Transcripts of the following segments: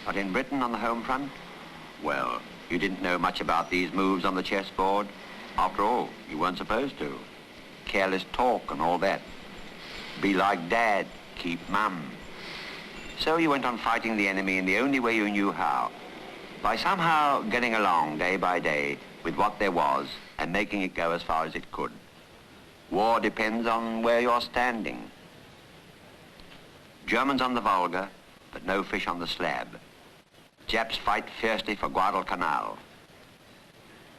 But in Britain on the home front, well, you didn't know much about these moves on the chessboard. After all, you weren't supposed to. Careless talk and all that. Be like Dad, keep mum. So you went on fighting the enemy in the only way you knew how. By somehow getting along day by day with what there was and making it go as far as it could. War depends on where you're standing. Germans on the Volga, but no fish on the slab. Japs fight fiercely for Guadalcanal.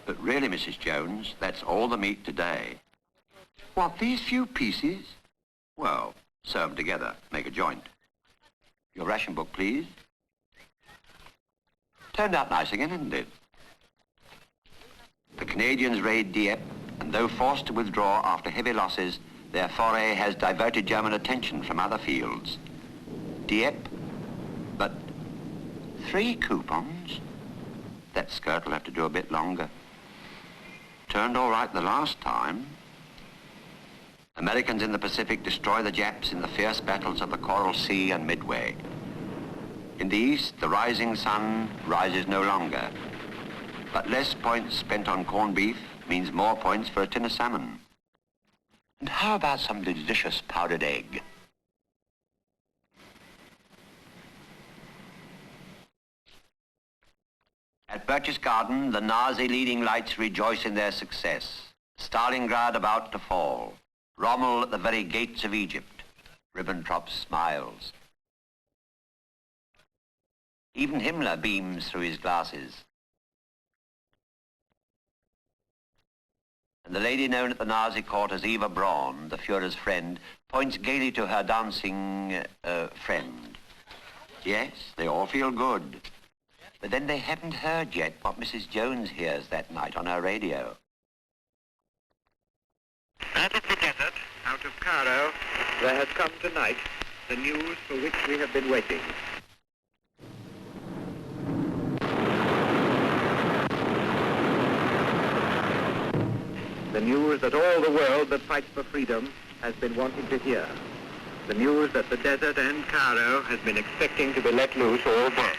But really, Mrs. Jones, that's all the meat today. What, these few pieces? Well, sew them together, make a joint. Your ration book, please. Turned out nice again, didn't it? The Canadians raid Dieppe, and though forced to withdraw after heavy losses, their foray has diverted German attention from other fields. Dieppe, but 3 coupons? That skirt will have to do a bit longer. Turned all right the last time. Americans in the Pacific destroy the Japs in the fierce battles of the Coral Sea and Midway. In the east, the rising sun rises no longer. But less points spent on corned beef means more points for a tin of salmon. And how about some delicious powdered egg? At Berchtesgaden, the Nazi leading lights rejoice in their success. Stalingrad about to fall. Rommel at the very gates of Egypt. Ribbentrop smiles. Even Himmler beams through his glasses. And the lady known at the Nazi court as Eva Braun, the Führer's friend, points gaily to her dancing friend. Yes, they all feel good. But then they haven't heard yet what Mrs. Jones hears that night on her radio. Out of the desert, out of Cairo, there has come tonight the news for which we have been waiting. The news that all the world that fights for freedom has been wanting to hear. The news that the desert and Cairo has been expecting to be let loose all day.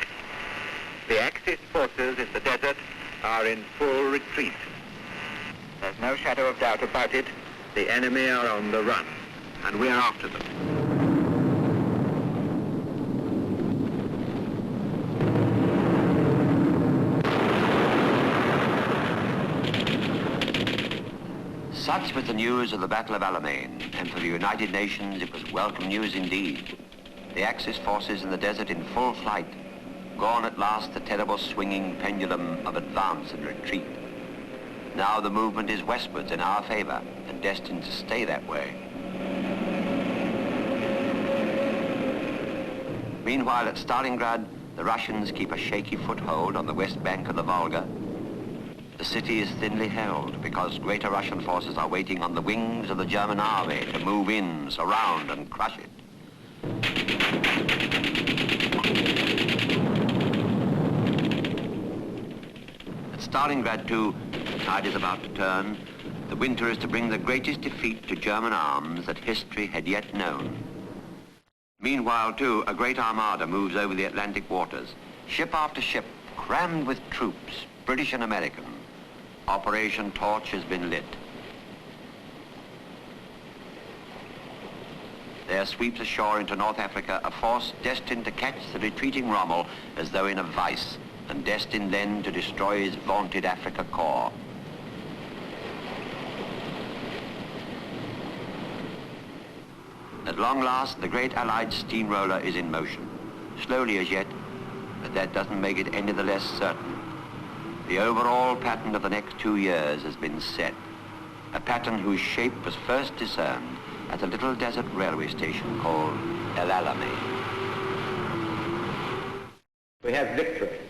The Axis forces in the desert are in full retreat. There's no shadow of doubt about it. The enemy are on the run, and we are after them. Such was the news of the Battle of Alamein, and for the United Nations it was welcome news indeed. The Axis forces in the desert in full flight. Gone at last the terrible swinging pendulum of advance and retreat. Now the movement is westwards in our favor and destined to stay that way. Meanwhile at Stalingrad, the Russians keep a shaky foothold on the west bank of the Volga. The city is thinly held because greater Russian forces are waiting on the wings of the German army to move in, surround and crush it. Stalingrad, too, the tide is about to turn. The winter is to bring the greatest defeat to German arms that history had yet known. Meanwhile, too, a great armada moves over the Atlantic waters. Ship after ship, crammed with troops, British and American. Operation Torch has been lit. There sweeps ashore into North Africa a force destined to catch the retreating Rommel as though in a vice, and destined then to destroy his vaunted Africa Corps. At long last, the great Allied steamroller is in motion. Slowly as yet, but that doesn't make it any the less certain. The overall pattern of the next 2 years has been set, a pattern whose shape was first discerned at a little desert railway station called El Alamein. We have victory.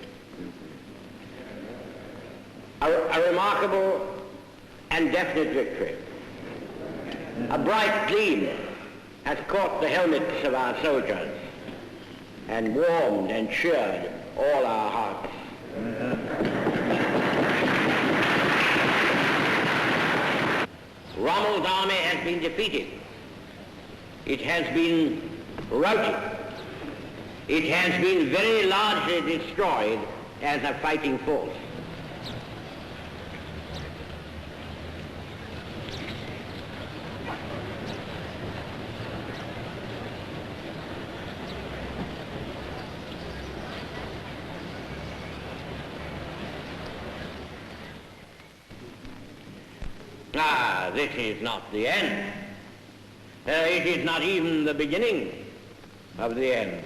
A remarkable and definite victory. A bright gleam has caught the helmets of our soldiers and warmed and cheered all our hearts. Rommel's army has been defeated. It has been routed. it has been very largely destroyed as a fighting force. Ah, this is not the end. It is not even the beginning of the end,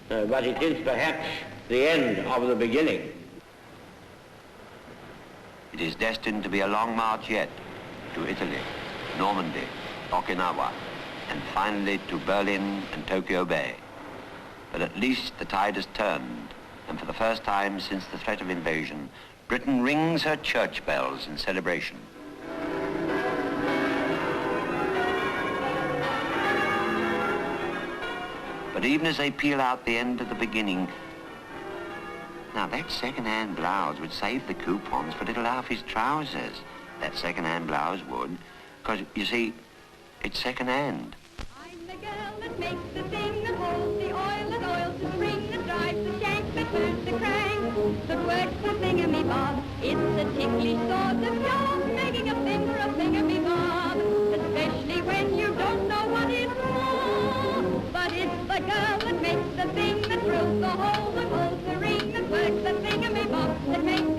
but it is perhaps the end of the beginning. It is destined to be a long march yet to Italy, Normandy, Okinawa, and finally to Berlin and Tokyo Bay. But at least the tide has turned, and for the first time since the threat of invasion, Britain rings her church bells in celebration. But even as they peel out the end of the beginning, now that second-hand blouse would save the coupons for little Alfie's trousers. That second-hand blouse would, because, you see, it's second-hand. I'm the girl that makes the thing that holds the oil that oils the spring, that drives the shank, that turns the crank, that works the thingamy-bob. It's a ticklish sort of job, making a thing for a thingamy-bob, especially when you don't know what it's for. But it's the girl that makes the thing that drills the hole, that holds the ring, that works the thingamy-bob, that makes